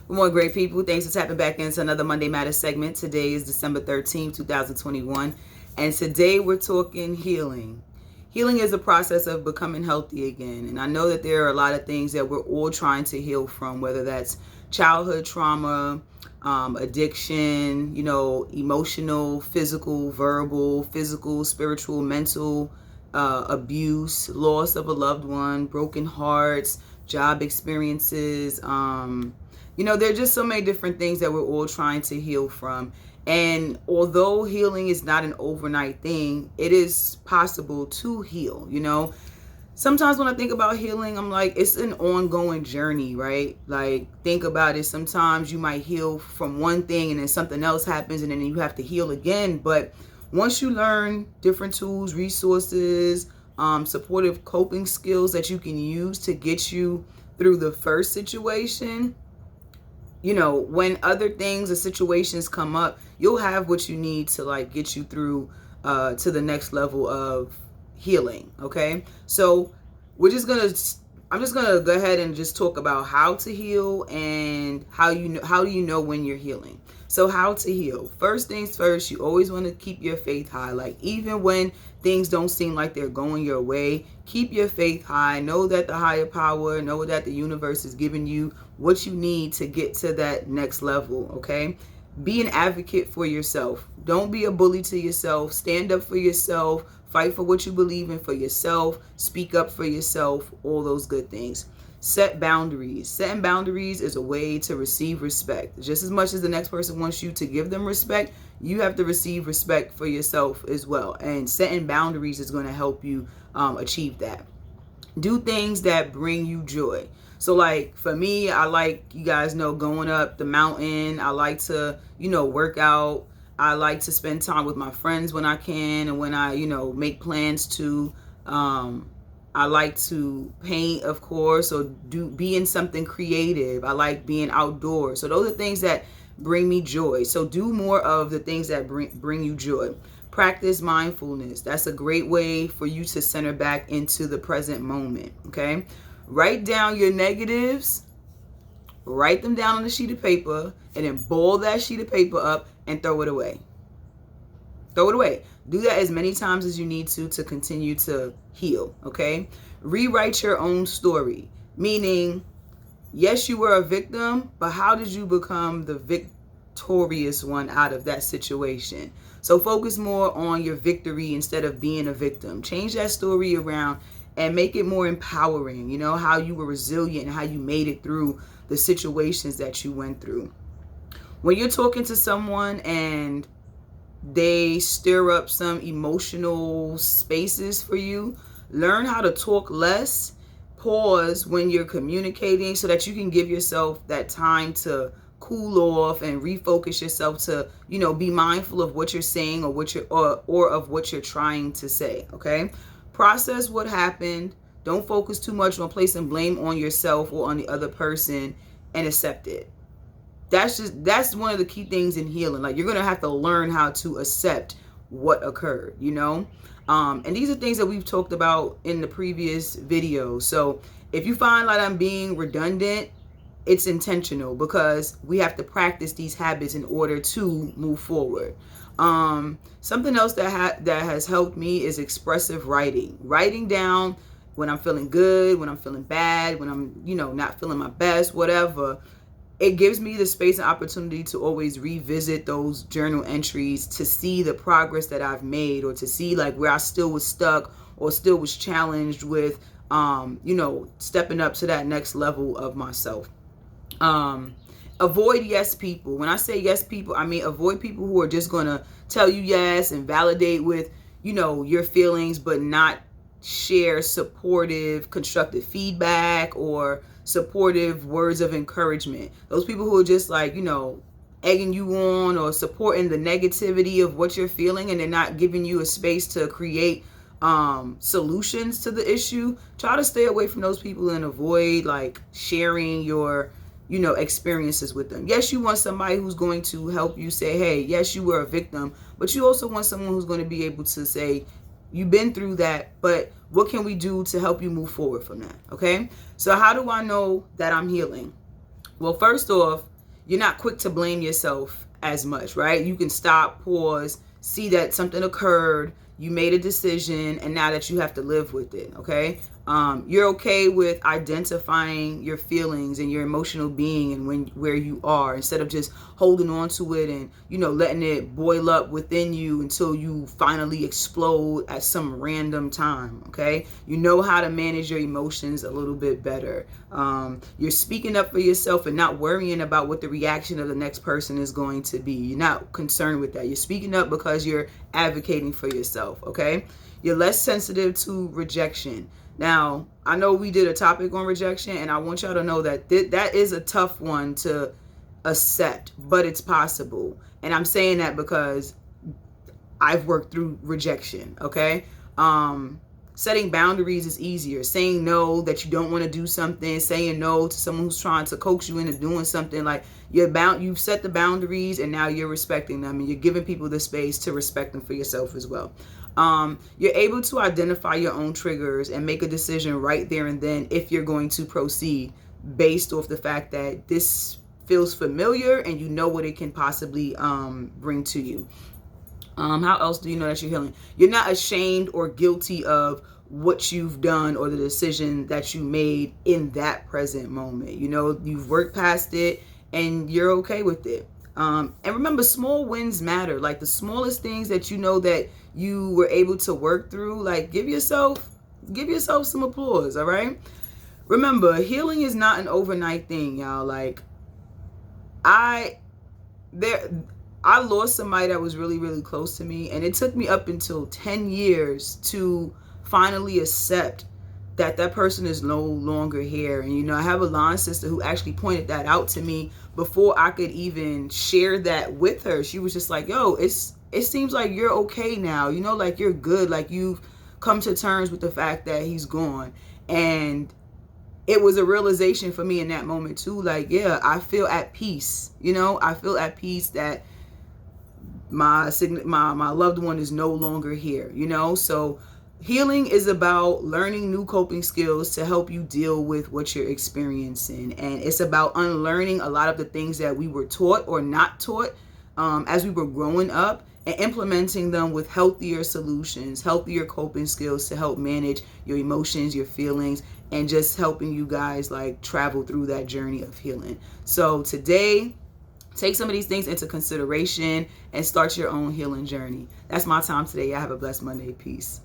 Good morning, great people. Thanks for tapping back into another Monday Matters segment. Today is December 13th, 2021. And today we're talking healing. Healing is a process of becoming healthy again. And I know that there are a lot of things that we're all trying to heal from, whether that's childhood trauma, addiction, emotional, physical, spiritual, mental, abuse, loss of a loved one, broken hearts, job experiences. There are just so many different things that we're all trying to heal from. And although healing is not an overnight thing, it is possible to heal. Sometimes when I think about healing, I'm like, it's an ongoing journey, right? Like, think about it. Sometimes you might heal from one thing and then something else happens and then you have to heal again. But once you learn different tools, resources, supportive coping skills that you can use to get you through the first situation, when other things or situations come up, you'll have what you need to get you through to the next level of healing. Okay, so I'm just gonna go ahead and just talk about how to heal and how do you know when you're healing. So how to heal. First things first, you always want to keep your faith high. Like, even when things don't seem like they're going your way, keep your faith high. Know that the higher power, know that the universe is giving you what you need to get to that next level. Okay, be an advocate for yourself. Don't be a bully to yourself. Stand up for yourself. Fight for what you believe in for yourself. Speak up for yourself. All those good things. Set boundaries. Setting boundaries is a way to receive respect. Just as much as the next person wants you to give them respect, you have to receive respect for yourself as well. And setting boundaries is going to help you achieve that. Do things that bring you joy. So, like, for me, I like, you guys know, going up the mountain. I like to, work out. I like to spend time with my friends when I can, and when I, make plans to. I like to paint, of course, or be in something creative. I like being outdoors. So those are things that bring me joy. So do more of the things that bring you joy. Practice mindfulness. That's a great way for you to center back into the present moment. Okay, write down your negatives. Write them down on a sheet of paper, and then ball that sheet of paper up and throw it away. Throw it away. Do that as many times as you need to continue to heal, okay? Rewrite your own story, meaning, yes, you were a victim, but how did you become the victorious one out of that situation? So focus more on your victory instead of being a victim. Change that story around and make it more empowering, how you were resilient and how you made it through the situations that you went through. When you're talking to someone and they stir up some emotional spaces for you, learn how to talk less. Pause when you're communicating so that you can give yourself that time to cool off and refocus yourself to, be mindful of what you're saying or of what you're trying to say. Okay? Process what happened. Don't focus too much on placing blame on yourself or on the other person, and accept it. That's one of the key things in healing. Like, you're going to have to learn how to accept what occurred, and these are things that we've talked about in the previous video. So if you find like I'm being redundant, it's intentional, because we have to practice these habits in order to move forward. Something else that has helped me is expressive writing down when I'm feeling good, when I'm feeling bad, when I'm not feeling my best, whatever. It gives me the space and opportunity to always revisit those journal entries to see the progress that I've made, or to see like where I still was stuck or still was challenged with, stepping up to that next level of myself. Avoid yes people. When I say yes people, I mean avoid people who are just going to tell you yes and validate with, your feelings, but not share supportive, constructive feedback or supportive words of encouragement. Those people who are just like, egging you on or supporting the negativity of what you're feeling, and they're not giving you a space to create solutions to the issue. Try to stay away from those people and avoid like sharing your experiences with them. Yes, you want somebody who's going to help you say, hey, yes, you were a victim, but you also want someone who's going to be able to say, you've been through that, but what can we do to help you move forward from that? Okay. So how do I know that I'm healing? Well, first off, you're not quick to blame yourself as much, right? You can stop, pause, see that something occurred, you made a decision, and now that you have to live with it, okay? You're okay with identifying your feelings and your emotional being and where you are, instead of just holding on to it and, letting it boil up within you until you finally explode at some random time, okay? You know how to manage your emotions a little bit better. You're speaking up for yourself and not worrying about what the reaction of the next person is going to be. You're not concerned with that. You're speaking up because you're advocating for yourself, okay? You're less sensitive to rejection. Now, I know we did a topic on rejection, and I want y'all to know that that is a tough one to accept, but it's possible. And I'm saying that because I've worked through rejection, okay? Setting boundaries is easier. Saying no that you don't want to do something, saying no to someone who's trying to coax you into doing something, like you've set the boundaries and now you're respecting them, and you're giving people the space to respect them for yourself as well. You're able to identify your own triggers and make a decision right there and then if you're going to proceed based off the fact that this feels familiar and you know what it can possibly bring to you. How else do you know that you're healing? You're not ashamed or guilty of what you've done or the decision that you made in that present moment. You've worked past it and you're okay with it. And remember, small wins matter. Like the smallest things that you know that you were able to work through, like give yourself some applause, all right? Remember, healing is not an overnight thing, y'all. Like I lost somebody that was really, really close to me, and it took me up until 10 years to finally accept that person is no longer here. And I have a line sister who actually pointed that out to me before I could even share that with her. She was just like, yo, it seems like you're okay now, like you're good, like you've come to terms with the fact that he's gone. And it was a realization for me in that moment too, like, yeah, I feel at peace. I feel at peace that my loved one is no longer here. So healing is about learning new coping skills to help you deal with what you're experiencing, and it's about unlearning a lot of the things that we were taught or not taught as we were growing up, and implementing them with healthier solutions, healthier coping skills to help manage your emotions, your feelings, and just helping you guys like travel through that journey of healing. So today, take some of these things into consideration and start your own healing journey. That's my time today. Y'all have a blessed Monday. Peace.